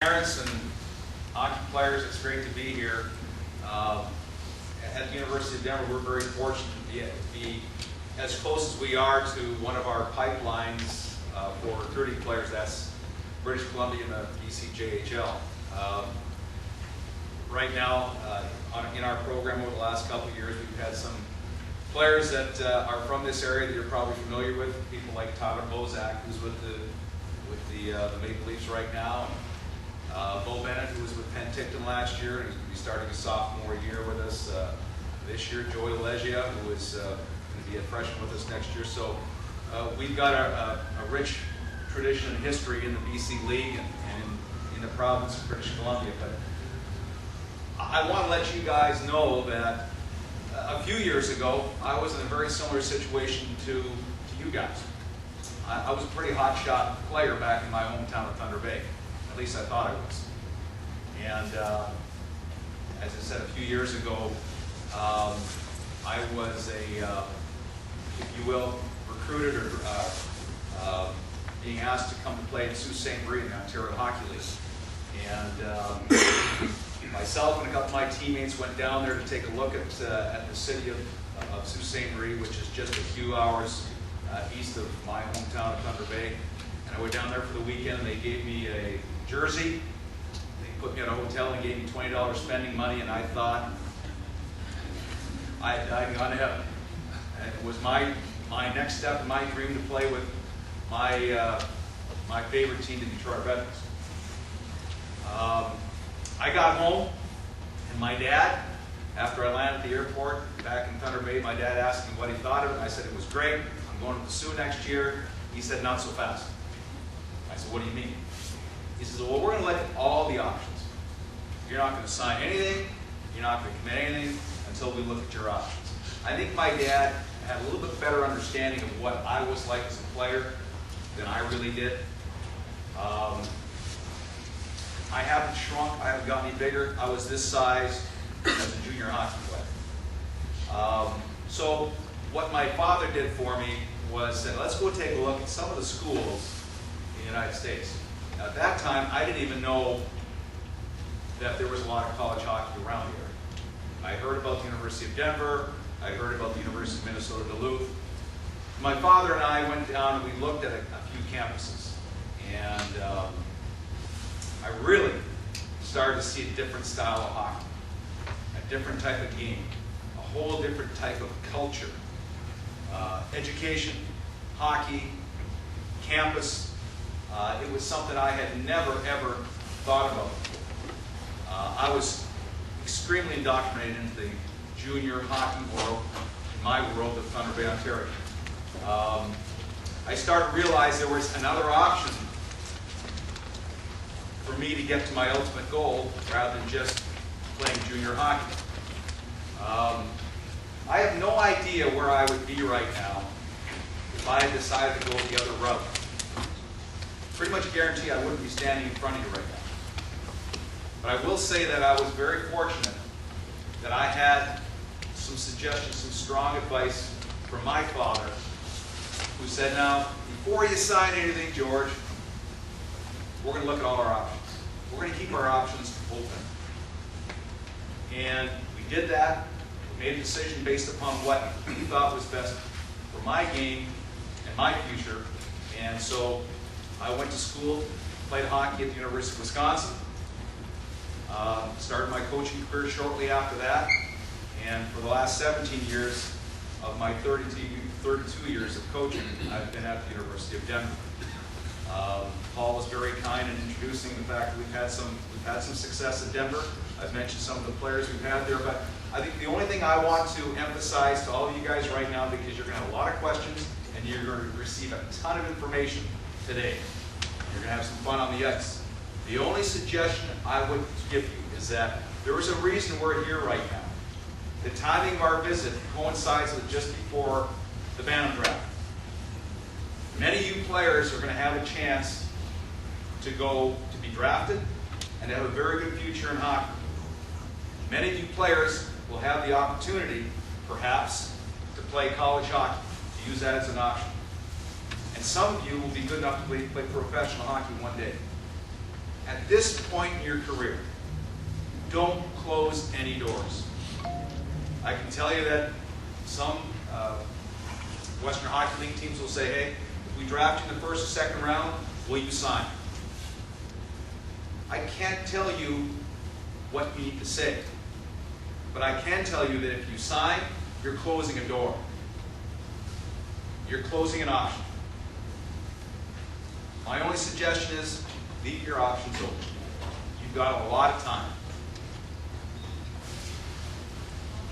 Parents and hockey players, it's great to be here. At the University of Denver, we're very fortunate to be as close as we are to one of our pipelines for recruiting players. That's British Columbia and the BCJHL. Right now, in our program over the last couple of years, we've had some players that are from this area that you're probably familiar with. People like Gwozdecky, who's with the Maple Leafs right now. Bo Bennett, who was with Penticton last year, and he's going to be starting his sophomore year with us this year. Joey Legia, who is going to be a freshman with us next year. So we've got a rich tradition and history in the BC League and in the province of British Columbia. But I want to let you guys know that a few years ago, I was in a very similar situation to you guys. I was a pretty hotshot player back in my hometown of Thunder Bay. At least I thought I was. And as I said a few years ago, I was if you will, recruited or being asked to come to play in Sault Ste. Marie in the Ontario Hockey League. And myself and a couple of my teammates went down there to take a look at the city of Sault Ste. Marie, which is just a few hours east of my hometown of Thunder Bay. And I went down there for the weekend, and they gave me a jersey. They put me at a hotel and gave me $20 spending money, and I thought I had gone to heaven. And it was my next step in my dream to play with my favorite team, the Detroit Red Wings. I got home, and my dad, after I landed at the airport back in Thunder Bay, my dad asked me what he thought of it. I said it was great. I'm going to the Sioux next year. He said, not so fast. I said, what do you mean? He says, well, we're going to look at all the options. You're not going to sign anything. You're not going to commit anything until we look at your options. I think my dad had a little bit better understanding of what I was like as a player than I really did. I haven't shrunk. I haven't gotten any bigger. I was this size as a junior hockey player. So what my father did for me was said, let's go take a look at some of the schools in the United States. Now, at that time, I didn't even know that there was a lot of college hockey around here. I heard about the University of Denver. I heard about the University of Minnesota Duluth. My father and I went down and we looked at a few campuses. And I really started to see a different style of hockey, a different type of game, a whole different type of culture. Education, hockey, campus. It was something I had never, ever thought about. I was extremely indoctrinated into the junior hockey world, in my world of Thunder Bay, Ontario. I started to realize there was another option for me to get to my ultimate goal rather than just playing junior hockey. I have no idea where I would be right now if I had decided to go the other route. Pretty much guarantee I wouldn't be standing in front of you right now. But I will say that I was very fortunate that I had some suggestions, some strong advice from my father, who said, now, before you sign anything, George, we're going to look at all our options. We're going to keep our options open. And we did that. We made a decision based upon what he thought was best for my game and my future. And so I went to school, played hockey at the University of Wisconsin, started my coaching career shortly after that, and for the last 17 years of my 32 years of coaching, I've been at the University of Denver. Paul was very kind in introducing the fact that we've had some success in Denver. I've mentioned some of the players we've had there, but I think the only thing I want to emphasize to all of you guys right now, because you're going to have a lot of questions and you're going to receive a ton of information today. You're going to have some fun on the ice. The only suggestion I would give you is that there is a reason we're here right now. The timing of our visit coincides with just before the Bantam draft. Many of you players are going to have a chance to be drafted and to have a very good future in hockey. Many of you players will have the opportunity, perhaps, to play college hockey, to use that as an option. And some of you will be good enough to play professional hockey one day. at this point in your career, don't close any doors. I can tell you that some Western Hockey League teams will say, hey, if we draft you in the first or second round, will you sign? I can't tell you what you need to say, but I can tell you that if you sign, you're closing a door. You're closing an option. My only suggestion is leave your options open. You've got a lot of time.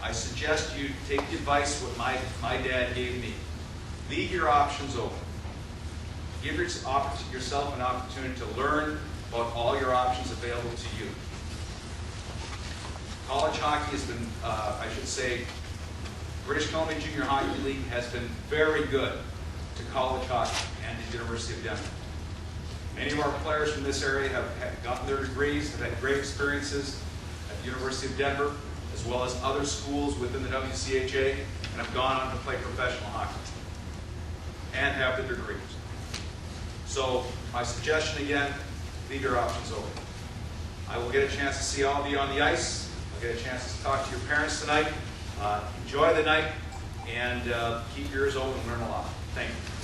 I suggest you take the advice what my dad gave me. Leave your options open. Give yourself an opportunity to learn about all your options available to you. College hockey has been, I should say, British Columbia Junior Hockey League has been very good to college hockey and the University of Denver. Many of our players from this area have gotten their degrees, have had great experiences at the University of Denver, as well as other schools within the WCHA, and have gone on to play professional hockey and have the degrees. So my suggestion again, leave your options open. I will get a chance to see all of you on the ice. I'll get a chance to talk to your parents tonight. Enjoy the night and keep your ears open and learn a lot. Thank you.